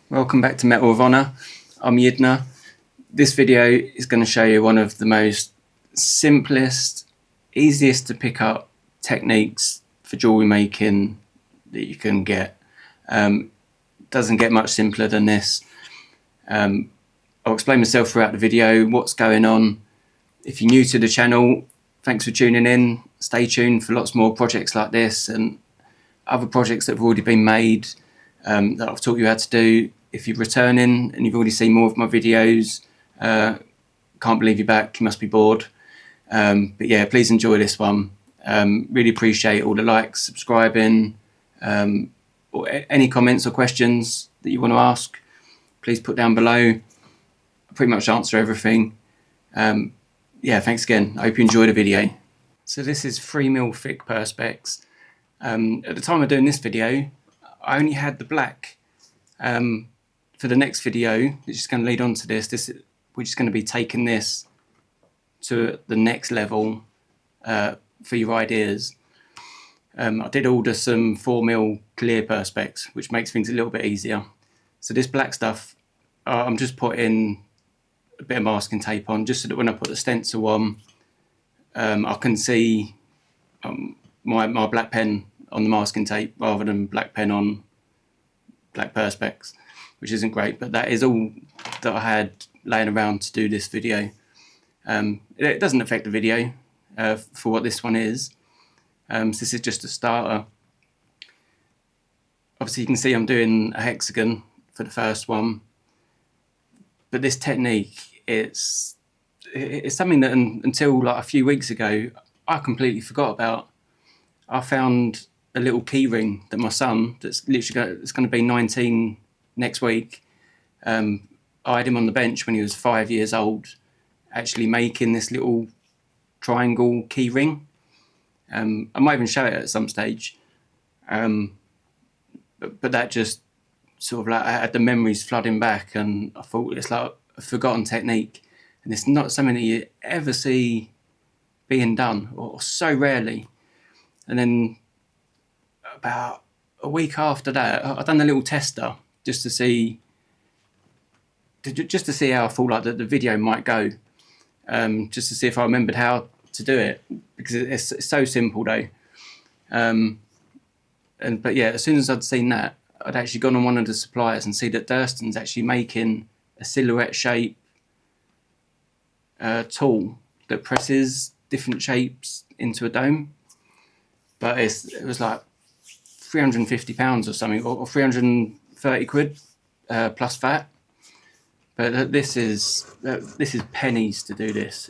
Welcome back to Metal of Honor. I'm Yidna. This video is going to show you one of the most simplest, easiest to pick up techniques for jewellery making that you can get. Doesn't get much simpler than this. I'll explain myself throughout the video, what's going on. If you're new to the channel, thanks for tuning in. Stay tuned for lots more projects like this and other projects that have already been made that I've taught you how to do. If you're returning and you've already seen more of my videos, can't believe you're back, you must be bored. But yeah, please enjoy this one. Really appreciate all the likes, subscribing, or any comments or questions that you want to ask, please put down below. I pretty much answer everything. Yeah, thanks again. I hope you enjoyed the video. So this is 3mm thick perspex. At the time of doing this video, I only had the black. For the next video, which is going to lead on to this, we're just going to be taking this to the next level for your ideas. I did order some 4mm clear perspex, which makes things a little bit easier. So this black stuff, I'm just putting a bit of masking tape on, just so that when I put the stencil on, I can see my black pen on the masking tape rather than black pen on black perspex, which isn't great, but that is all that I had laying around to do this video. It doesn't affect the video for what this one is. So this is just a starter. Obviously you can see I'm doing a hexagon for the first one, but this technique, it's something that until like a few weeks ago I completely forgot about. I found a little key ring that my son, that's literally it's going to be 19 next week, I had him on the bench when he was 5 years old, actually making this little triangle key ring. I might even show it at some stage, but that just sort of like I had the memories flooding back, and I thought it's like a forgotten technique, and it's not something that you ever see being done, or so rarely. And then about a week after that, I done a little tester just to see how I thought like the video might go, just to see if I remembered how to do it, because it's so simple though. But yeah, as soon as I'd seen that, I'd actually gone on one of the suppliers and see that Durston's actually making a silhouette shape tool that presses different shapes into a dome, but it was like £350 or something, or 330 quid plus VAT. But this is pennies to do this.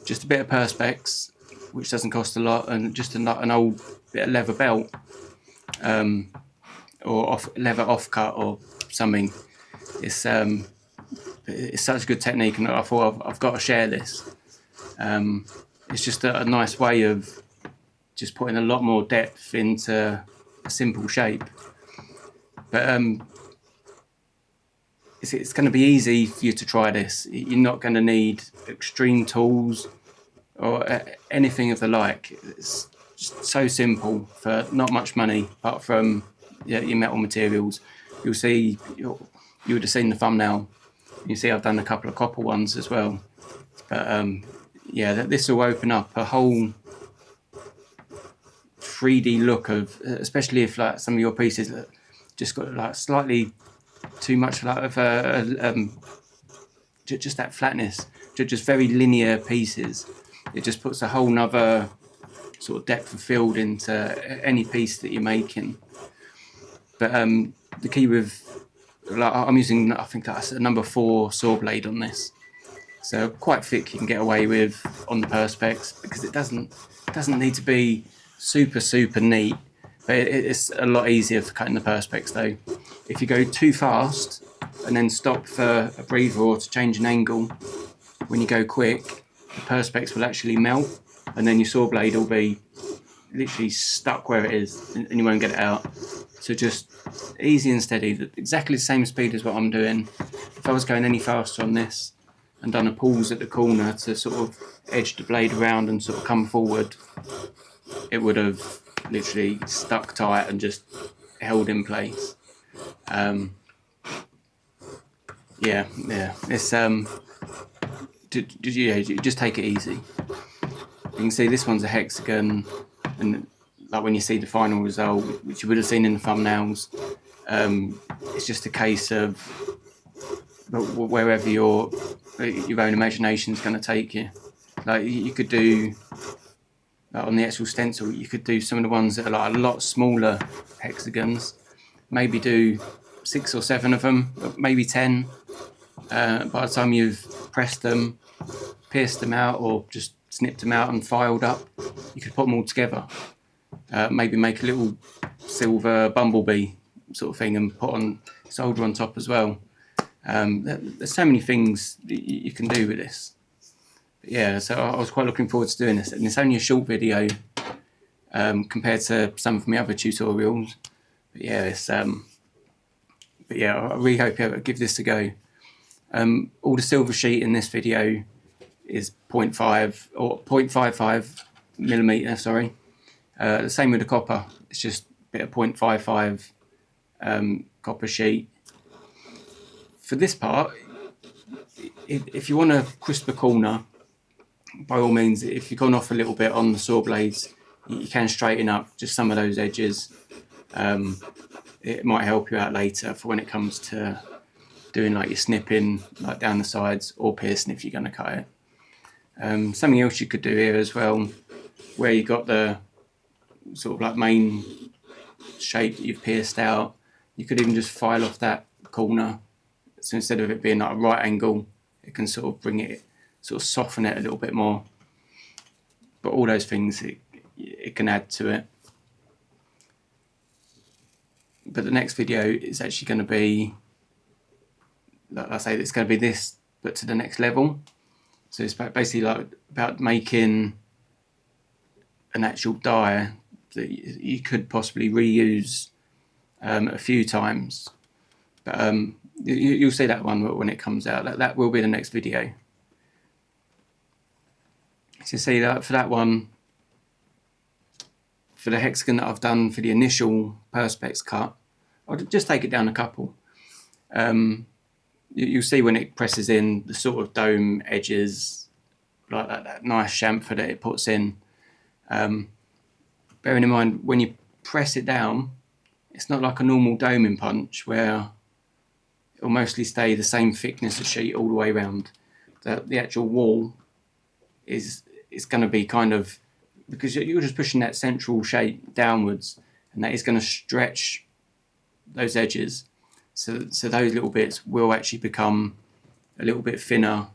Just a bit of perspex, which doesn't cost a lot, and just an old bit of leather belt, or leather offcut or something. It's such a good technique, and I thought I've got to share this. It's just a nice way of just putting a lot more depth into a simple shape. But it's going to be easy for you to try this. You're not going to need extreme tools or anything of the like. It's just so simple for not much money, apart from your metal materials. You'll see, you would have seen the thumbnail. You see I've done a couple of copper ones as well. But yeah, this will open up a whole 3D look of, especially if like some of your pieces just got like slightly too much like of just that flatness, just very linear pieces. It just puts a whole nother sort of depth of field into any piece that you're making. But the key with, like, I'm using, I think that's a number 4 saw blade on this, so quite thick you can get away with on the perspex, because it doesn't need to be super neat, but it's a lot easier for cutting the perspex though. If you go too fast and then stop for a breather or to change an angle, when you go quick, the perspex will actually melt, and then your saw blade will be literally stuck where it is, and you won't get it out. So just easy and steady, exactly the same speed as what I'm doing. If I was going any faster on this and done a pause at the corner to sort of edge the blade around and sort of come forward, it would have literally stuck tight and just held in place. yeah, it's just take it easy. You can see this one's a hexagon, and like when you see the final result, which you would have seen in the thumbnails, it's just a case of wherever your own imagination is going to take you. Like you could do, like on the actual stencil, you could do some of the ones that are like a lot smaller hexagons. Maybe do 6 or 7 of them, maybe 10. By the time you've pressed them, pierced them out, or just snipped them out and filed up, you could put them all together. Maybe make a little silver bumblebee sort of thing and put on solder on top as well. There's so many things you can do with this. But yeah, so I was quite looking forward to doing this, and it's only a short video compared to some of my other tutorials. But yeah, I really hope you ever give this a go. All the silver sheet in this video is 0.5 or 0.55 millimeter. Sorry. The same with the copper. It's just a bit of 0.55 copper sheet. For this part, if you want a crisper corner, by all means, if you've gone off a little bit on the saw blades, you can straighten up just some of those edges. It might help you out later for when it comes to doing like your snipping, like down the sides, or piercing if you're going to cut it. Something else you could do here as well, where you got the sort of like main shape that you've pierced out, you could even just file off that corner. So instead of it being like a right angle, it can sort of bring it, sort of soften it a little bit more. But all those things it can add to it. But the next video is actually going to be, like I say, it's going to be this, but to the next level. So it's basically like about making an actual die that you could possibly reuse a few times. But you'll see that one when it comes out. That will be the next video. So you see that for that one, for the hexagon that I've done for the initial perspex cut, I'll just take it down a couple. You'll see when it presses in the sort of dome edges, like that nice chamfer that it puts in. Bearing in mind, when you press it down, it's not like a normal doming punch where it'll mostly stay the same thickness of sheet all the way around. The actual wall is going to be kind of, because you're just pushing that central shape downwards, and that is going to stretch those edges. So those little bits will actually become a little bit thinner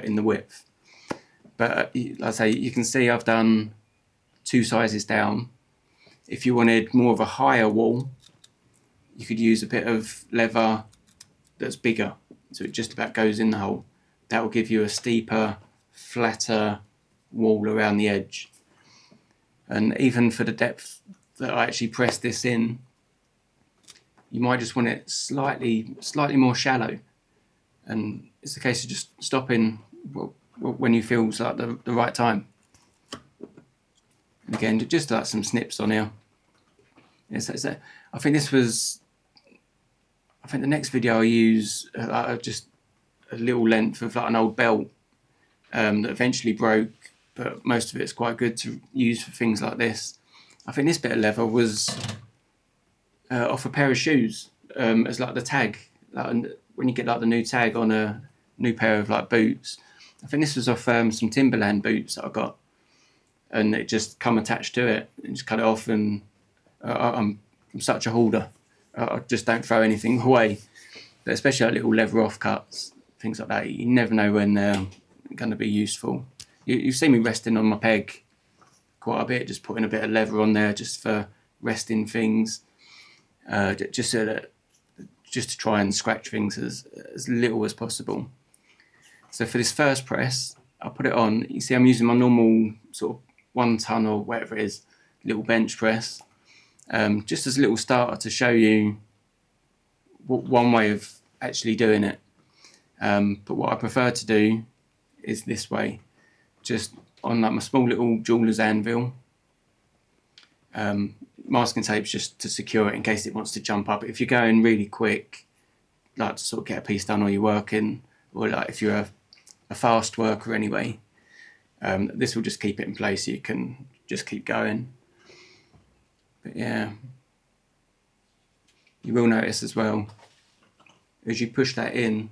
in the width. But like I say, you can see I've done 2 sizes down. If you wanted more of a higher wall, you could use a bit of leather that's bigger, so it just about goes in the hole. That will give you a steeper, flatter wall around the edge. And even for the depth that I actually pressed this in, you might just want it slightly more shallow, and it's a case of just stopping when you feel like the right time. And again, just like some snips on here. I think the next video I'll use just a little length of like an old belt that eventually broke, but most of it's quite good to use for things like this. I think this bit of leather was off a pair of shoes as like the tag, like when you get like the new tag on a new pair of like boots. I think this was off some Timberland boots that I got, and it just come attached to it and just cut it off. And I'm such a hoarder, I just don't throw anything away, but especially like little leather offcuts, things like that, you never know when they're going to be useful. You see me resting on my peg quite a bit, just putting a bit of leather on there just for resting things, just to try and scratch things as little as possible. So for this first press, I'll put it on. You see I'm using my normal sort of 1 ton or whatever it is, little bench press, just as a little starter to show you one way of actually doing it. But what I prefer to do is this way, just on like my small little jeweller's anvil. Masking tape's just to secure it in case it wants to jump up. If you're going really quick, like to sort of get a piece done, or you're working, or like if you're a fast worker anyway, this will just keep it in place so you can just keep going. But yeah, you will notice as well, as you push that in,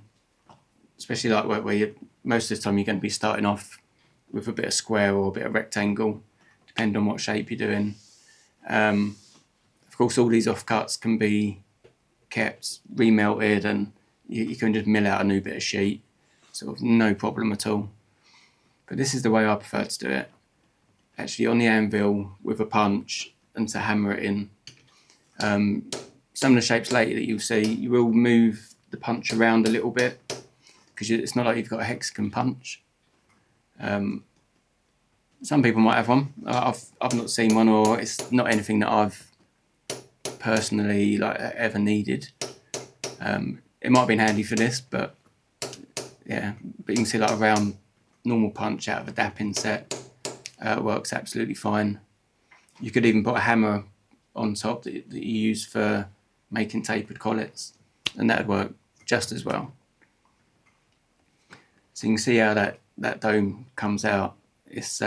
especially like where you, most of the time you're going to be starting off with a bit of square or a bit of rectangle, depending on what shape you're doing. Of course, all these offcuts can be kept remelted, and you can just mill out a new bit of sheet, sort of no problem at all. But this is the way I prefer to do it, actually on the anvil with a punch and to hammer it in. Some of the shapes later that you'll see, you will move the punch around a little bit, because it's not like you've got a hexagon punch. Some people might have one. I've not seen one, or it's not anything that I've personally like ever needed. It might have been handy for this, but yeah. But you can see like a round normal punch out of a dapping set works absolutely fine. You could even put a hammer on top that you use for making tapered collets, and that would work just as well. So you can see how that dome comes out. It's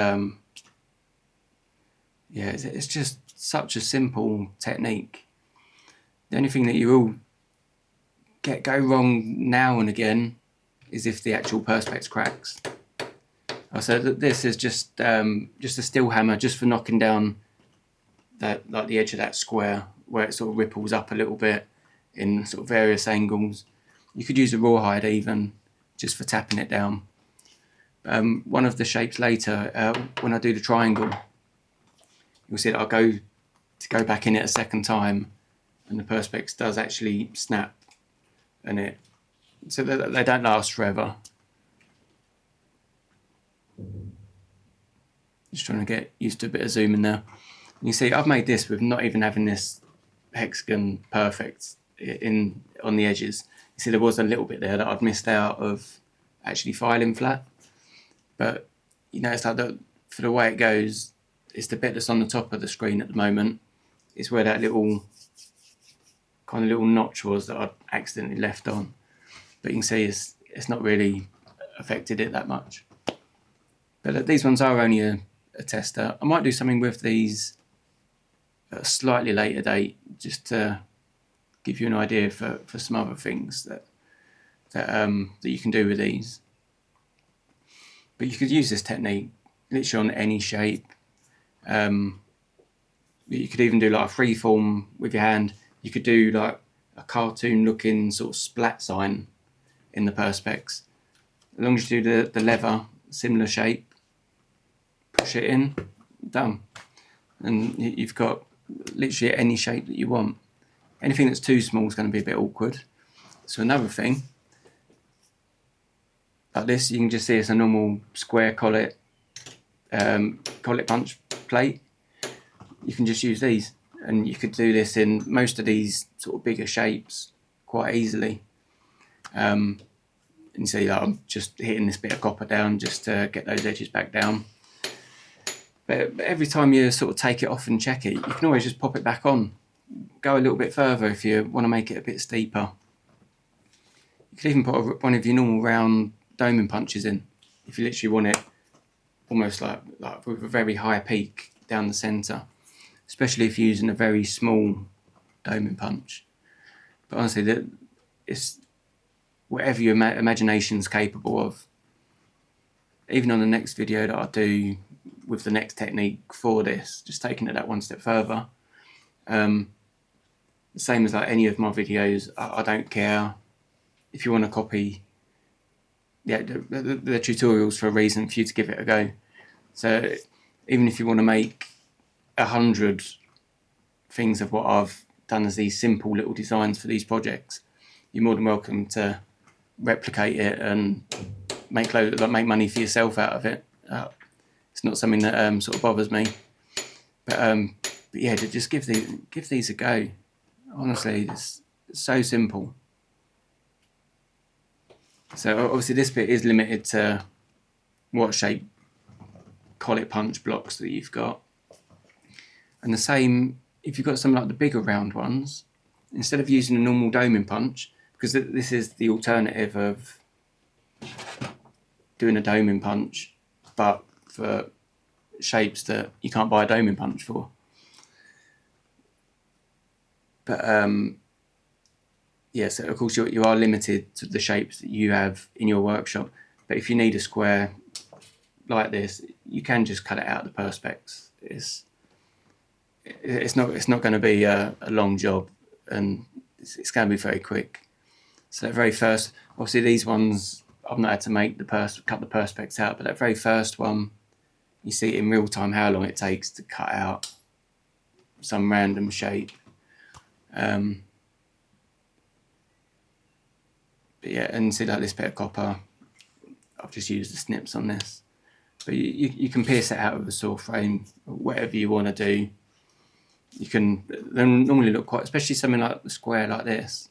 it's just such a simple technique. The only thing that you will go wrong now and again is if the actual perspex cracks. So this is just a steel hammer, just for knocking down that, like the edge of that square where it sort of ripples up a little bit in sort of various angles. You could use a rawhide even, just for tapping it down. One of the shapes later, when I do the triangle, you'll see that I'll go back in it a second time, and the perspex does actually snap, and so they don't last forever. Just trying to get used to a bit of zoom in there. You see, I've made this with not even having this hexagon perfect on the edges. You see, there was a little bit there that I'd missed out of actually filing flat. But you know, it's like for the way it goes, it's the bit that's on the top of the screen at the moment. It's where that little notch was that I'd accidentally left on. But you can see it's not really affected it that much. But these ones are only a tester. I might do something with these at a slightly later date, just to give you an idea for some other things that you can do with these. But you could use this technique literally on any shape. You could even do like a freeform with your hand. You could do like a cartoon looking sort of splat sign in the perspex. As long as you do the lever, similar shape, push it in, done. And you've got literally any shape that you want. Anything that's too small is going to be a bit awkward. So another thing, like this, you can just see it's a normal square collet punch plate. You can just use these, and you could do this in most of these sort of bigger shapes quite easily. And you see that I'm just hitting this bit of copper down just to get those edges back down. But every time you sort of take it off and check it, you can always just pop it back on. Go a little bit further if you want to make it a bit steeper. You could even put one of your normal round doming punches in, if you literally want it almost like with a very high peak down the centre, especially if you're using a very small doming punch. But honestly, it's whatever your imagination's capable of. Even on the next video that I do with the next technique for this, just taking it that one step further. The same as like any of my videos, I don't care if you want to copy. Yeah, the tutorials for a reason, for you to give it a go. So even if you want to make 100 things of what I've done as these simple little designs for these projects, you're more than welcome to replicate it and make money for yourself out of it. It's not something that sort of bothers me. But yeah, just give these a go. Honestly, it's so simple. So obviously this bit is limited to what shape collet punch blocks that you've got. And the same, if you've got some like the bigger round ones, instead of using a normal doming punch, because this is the alternative of doing a doming punch, but for shapes that you can't buy a doming punch for. But yeah, so of course you are limited to the shapes that you have in your workshop. But if you need a square like this, you can just cut it out of the perspex. It's not going to be a long job, and it's going to be very quick. So that very first, obviously these ones I've not had to make cut the perspex out, but that very first one, you see in real time how long it takes to cut out some random shape. But yeah, and see like this bit of copper, I've just used the snips on this. But you can pierce it out with a saw frame, whatever you want to do. You can, they normally look quite, especially something like the square like this,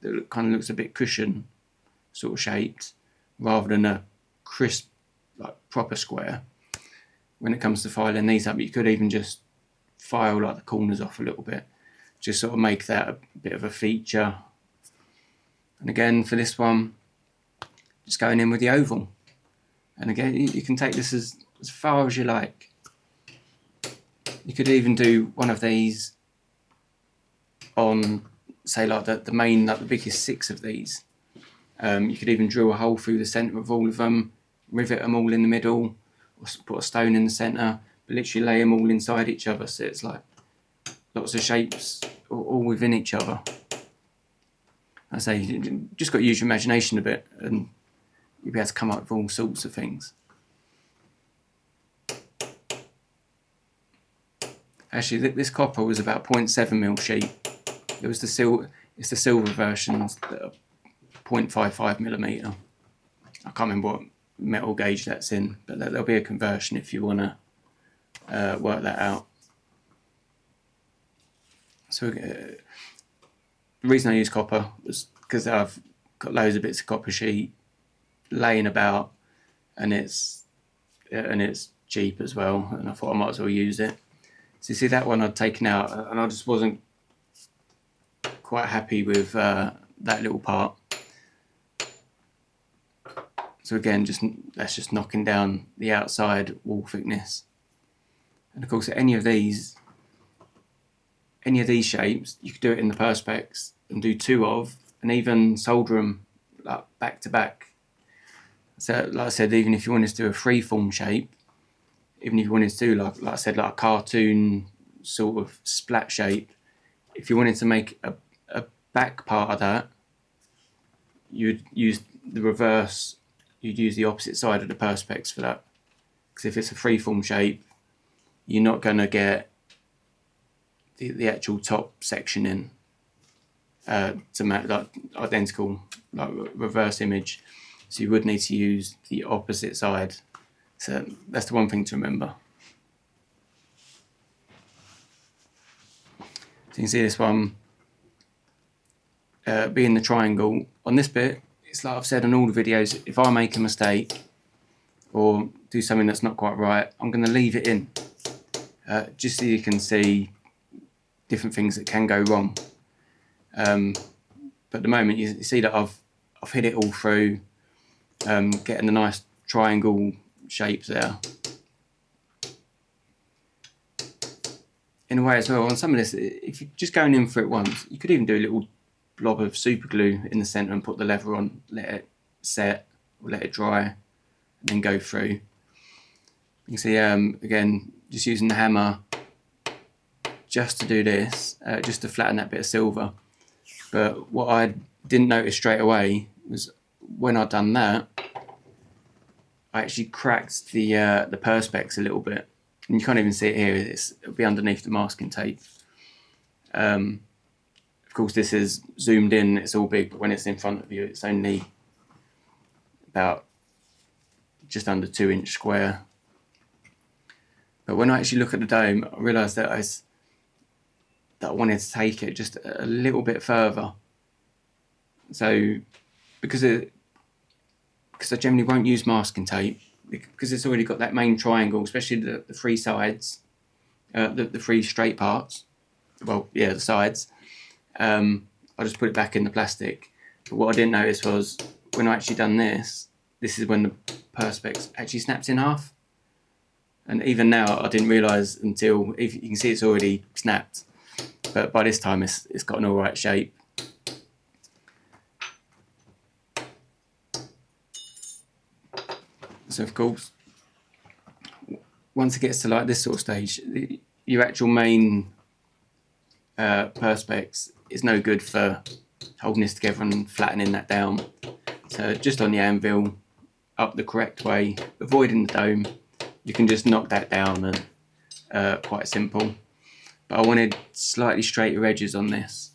that kind of looks a bit cushion sort of shaped, rather than a crisp, like proper square. When it comes to filing these up, you could even just file like the corners off a little bit, just sort of make that a bit of a feature. And again, for this one, just going in with the oval. And again, you can take this as far as you like. You could even do one of these on, say, like the main, like the biggest 6 of these. You could even drill a hole through the centre of all of them, rivet them all in the middle, or put a stone in the centre, but literally lay them all inside each other. So it's like lots of shapes all within each other. I say, you just got to use your imagination a bit, and you'll be able to come up with all sorts of things. Actually, this copper was about 0.7mm sheet. It was it's the silver versions that are 0.55mm. I can't remember what metal gauge that's in, but there'll be a conversion if you want to work that out. So the reason I use copper was because I've got loads of bits of copper sheet laying about, and it's cheap as well, and I thought I might as well use it. So you see that one I'd taken out, and I just wasn't quite happy with that little part. So again, that's just knocking down the outside wall thickness. And of course, any of these shapes, you could do it in the perspex and do 2 of, and even solder them like back to back. So like I said, even if you wanted to do a freeform shape, even if you wanted to do like I said, like a cartoon sort of splat shape, if you wanted to make a back part of that, you'd use the reverse, you'd use the opposite side of the perspex for that. Because if it's a freeform shape, you're not going to get the actual top section in to make like identical, like reverse image. So you would need to use the opposite side. So that's the one thing to remember. So you can see this one being the triangle. On this bit, it's like I've said in all the videos, if I make a mistake or do something that's not quite right, I'm going to leave it in, just so you can see different things that can go wrong. But at the moment, you see that I've hit it all through, getting the nice triangle shapes there. In a way as well, on some of this, if you're just going in for it once, you could even do a little blob of super glue in the centre and put the leather on, let it set or let it dry, and then go through. You can see again, just using the hammer just to do this, just to flatten that bit of silver. But what I didn't notice straight away was when I'd done that, I actually cracked the perspex a little bit, and you can't even see it here. It'll be underneath the masking tape. Of course, this is zoomed in, it's all big, but when it's in front of you, it's only about just under 2-inch square. But when I actually look at the dome, I realised that I wanted to take it just a little bit further. So because I generally won't use masking tape, because it's already got that main triangle, especially the 3 sides, the 3 straight parts, well, yeah, the sides, I'll just put it back in the plastic. But what I didn't notice was when I actually done this, this is when the perspex actually snaps in half. And even now, I didn't realise until, if you can see it's already snapped, but by this time it's got an alright shape. So of course, once it gets to like this sort of stage, your actual main perspex is no good for holding this together and flattening that down. So just on the anvil, up the correct way, avoiding the dome, you can just knock that down, and quite simple. But I wanted slightly straighter edges on this,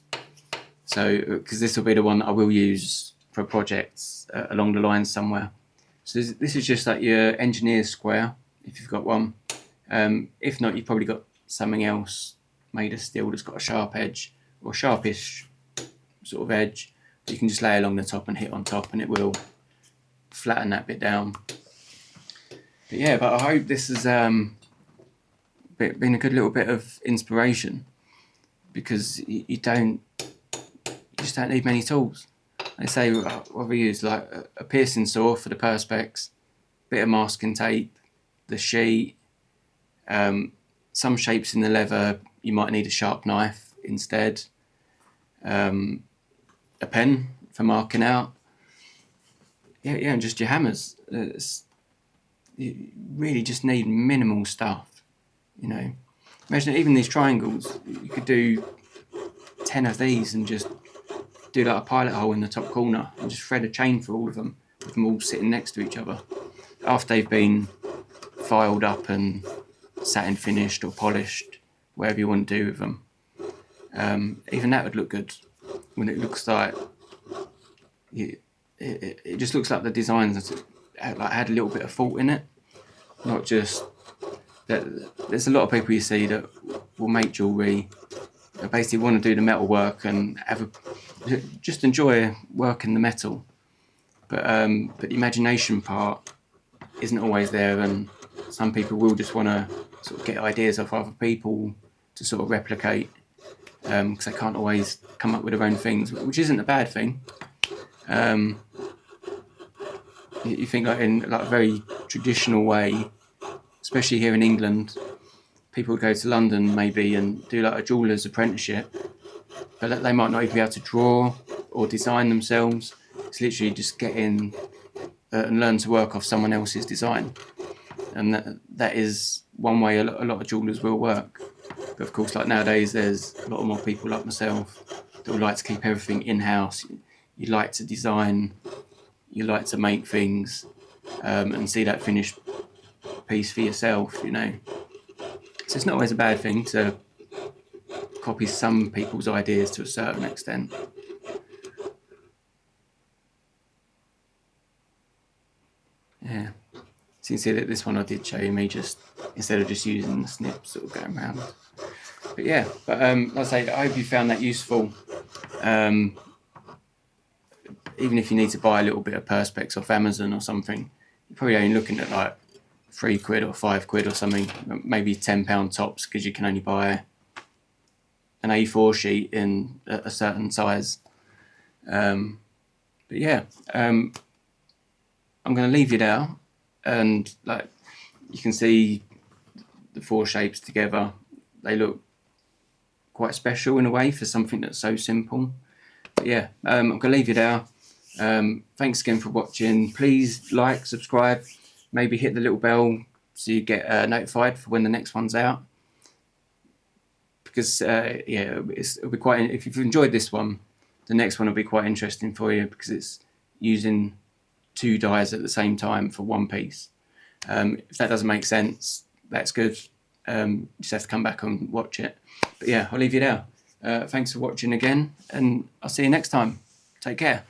so because this will be the one that I will use for projects along the line somewhere. So this is just like your engineer's square, if you've got one. If not, you've probably got something else made of steel that's got a sharp edge, or sharpish sort of edge. You can just lay along the top and hit on top, and it will flatten that bit down. But yeah, but I hope this has been a good little bit of inspiration, because you just don't need many tools. They say what we use, like a piercing saw for the perspex, bit of masking tape, the sheet, some shapes in the leather you might need a sharp knife instead, a pen for marking out, and just your hammers. You really just need minimal stuff, you know. Imagine even these triangles, you could do 10 of these and just do like a pilot hole in the top corner and just thread a chain for all of them, with them all sitting next to each other after they've been filed up and satin finished or polished, whatever you want to do with them. Even that would look good when it looks like it just looks like the designs had a little bit of thought in it, not just that. There's a lot of people you see that will make jewellery, that basically want to do the metal work and just enjoy working the metal, but the imagination part isn't always there, and some people will just want to sort of get ideas off other people to sort of replicate, because they can't always come up with their own things, which isn't a bad thing. You think like in like a very traditional way, especially here in England, people would go to London maybe and do like a jeweller's apprenticeship, but they might not even be able to draw or design themselves. It's literally just get in and learn to work off someone else's design, and that is one way a lot of jewellers will work. But of course, like nowadays, there's a lot more people like myself that would like to keep everything in-house. You like to design, you like to make things, and see that finished piece for yourself, you know. So it's not always a bad thing to copy some people's ideas to a certain extent. Yeah. So you can see that this one I did show you me just, instead of just using the snips sort of going around. But yeah, like I say, I hope you found that useful. Even if you need to buy a little bit of perspex off Amazon or something, you're probably only looking at like £3 or £5 or something, maybe £10 tops, because you can only buy an A4 sheet in a certain size. But yeah, I'm going to leave you there, and like you can see the 4 shapes together, they look quite special in a way for something that's so simple. But yeah, I'm going to leave you there. Thanks again for watching. Please like, subscribe, maybe hit the little bell so you get notified for when the next one's out. Because yeah, it'll be quite. If you've enjoyed this one, the next one will be quite interesting for you, because it's using 2 dyes at the same time for one piece. If that doesn't make sense, that's good. Just have to come back and watch it. But yeah, I'll leave you there. Thanks for watching again, and I'll see you next time. Take care.